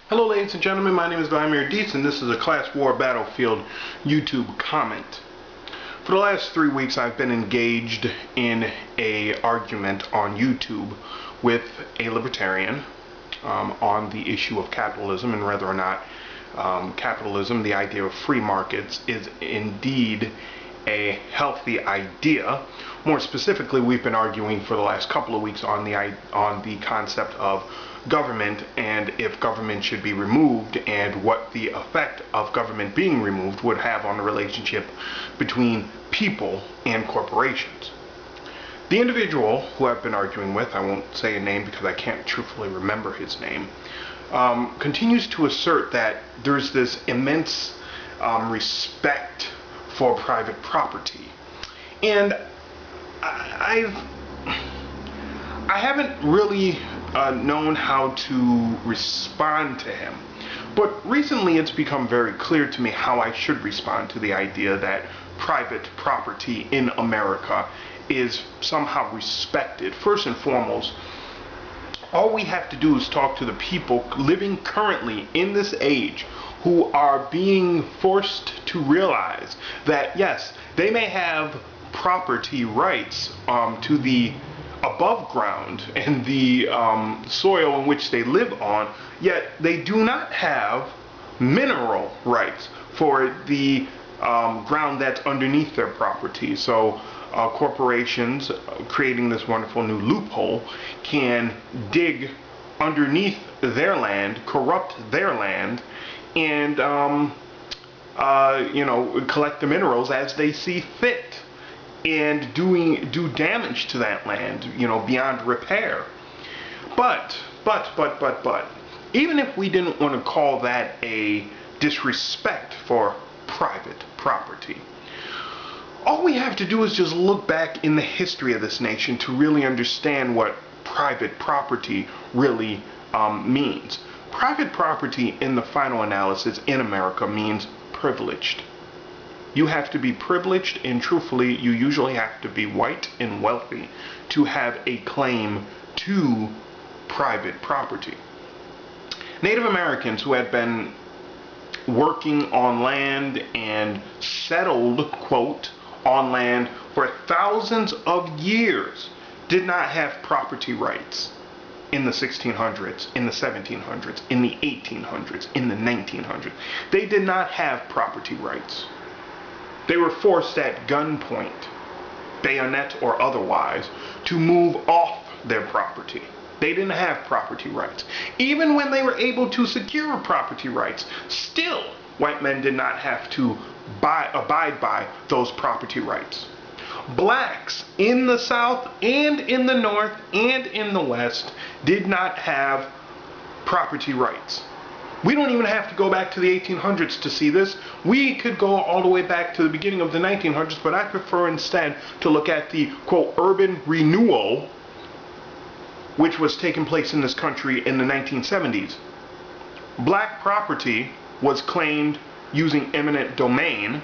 Hello ladies and gentlemen, my name is Vladimir Dietz and this is a Class War Battlefield YouTube comment. For the last 3 weeks I've been engaged in an argument on YouTube with a libertarian on the issue of capitalism and whether or not capitalism, the idea of free markets, is indeed a healthy idea. More specifically, we've been arguing for the last couple of weeks on the concept of government and if government should be removed and what the effect of government being removed would have on the relationship between people and corporations. The individual who I've been arguing with, I won't say a name because I can't truthfully remember his name, continues to assert that there's this immense respect for private property. And I haven't really known how to respond to him. But recently it's become very clear to me how I should respond to the idea that private property in America is somehow respected. First and foremost, all we have to do is talk to the people living currently in this age who are being forced to realize that yes, they may have property rights to the above ground and the soil in which they live on, yet they do not have mineral rights for the ground that's underneath their property. So corporations creating this wonderful new loophole can dig underneath their land, corrupt their land, and collect the minerals as they see fit, and do damage to that land, beyond repair. But, even if we didn't want to call that a disrespect for private property, all we have to do is just look back in the history of this nation to really understand what private property really means. Private property, in the final analysis in America, means privileged. You have to be privileged, and truthfully, you usually have to be white and wealthy to have a claim to private property. Native Americans who had been working on land and settled, quote, on land for thousands of years did not have property rights in the 1600s, in the 1700s, in the 1800s, in the 1900s. They did not have property rights. They were forced at gunpoint, bayonet or otherwise, to move off their property. They didn't have property rights. Even when they were able to secure property rights, still white men did not have to abide by those property rights. Blacks in the South and in the North and in the West did not have property rights. We don't even have to go back to the 1800s to see this. We could go all the way back to the beginning of the 1900s, but I prefer instead to look at the, quote, urban renewal, which was taking place in this country in the 1970s. Black property was claimed using eminent domain,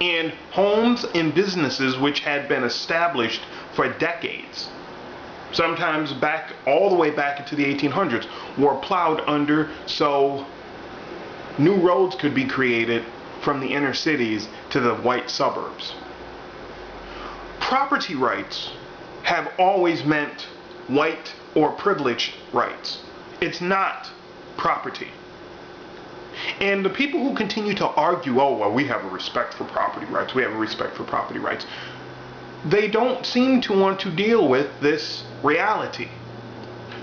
and homes and businesses which had been established for decades, sometimes back all the way back into the 1800s, were plowed under so new roads could be created from the inner cities to the white suburbs. Property rights have always meant white or privileged rights. It's not property. And the people who continue to argue, oh, well, we have a respect for property rights, we have a respect for property rights, they don't seem to want to deal with this reality.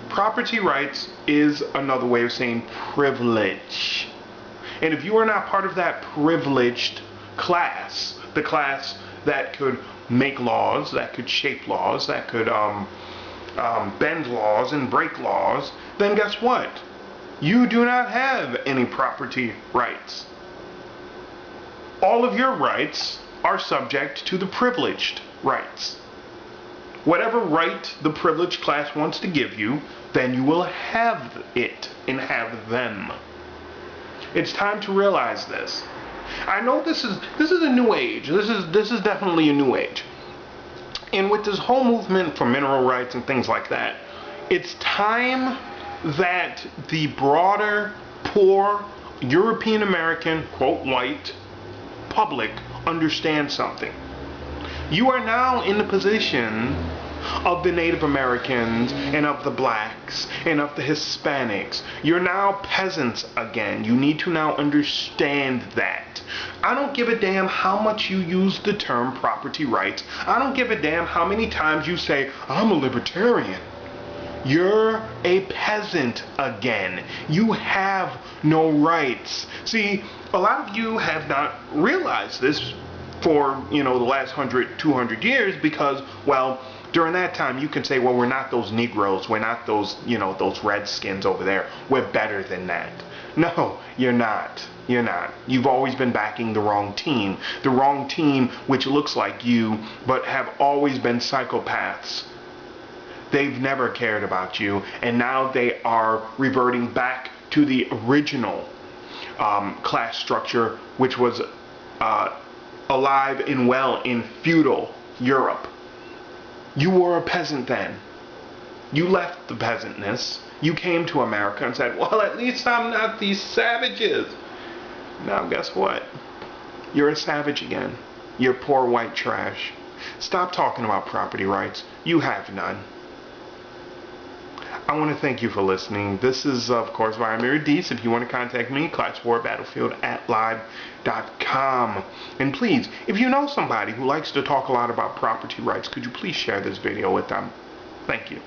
Property rights is another way of saying privilege. And if you are not part of that privileged class, the class that could make laws, that could shape laws, that could bend laws and break laws, then guess what? You do not have any property rights. All of your rights are subject to the privileged rights. Whatever right the privileged class wants to give you, then you will have it and have them. It's time to realize this. I know this is a new age. This is definitely a new age. And with this whole movement for mineral rights and things like that, it's time that the broader, poor, European American, quote, white public understands something. You are now in the position of the Native Americans and of the blacks and of the Hispanics. You're now peasants again. You need to now understand that. I don't give a damn how much you use the term property rights. I don't give a damn how many times you say, I'm a libertarian. You're a peasant again. You have no rights. See, a lot of you have not realized this for, the last 100, 200 years because, well, during that time you can say, well, we're not those Negroes. We're not those, those Redskins over there. We're better than that. No, you're not. You're not. You've always been backing the wrong team. The wrong team which looks like you, but have always been psychopaths. They've never cared about you, and now they are reverting back to the original class structure, which was alive and well in feudal Europe. You were a peasant then. You left the peasantness. You came to America and said, well, at least I'm not these savages. Now guess what? You're a savage again. You're poor white trash. Stop talking about property rights. You have none. I want to thank you for listening. This is, of course, Vladimir Deese. If you want to contact me, classwarbattlefield@live.com. And please, if you know somebody who likes to talk a lot about property rights, could you please share this video with them? Thank you.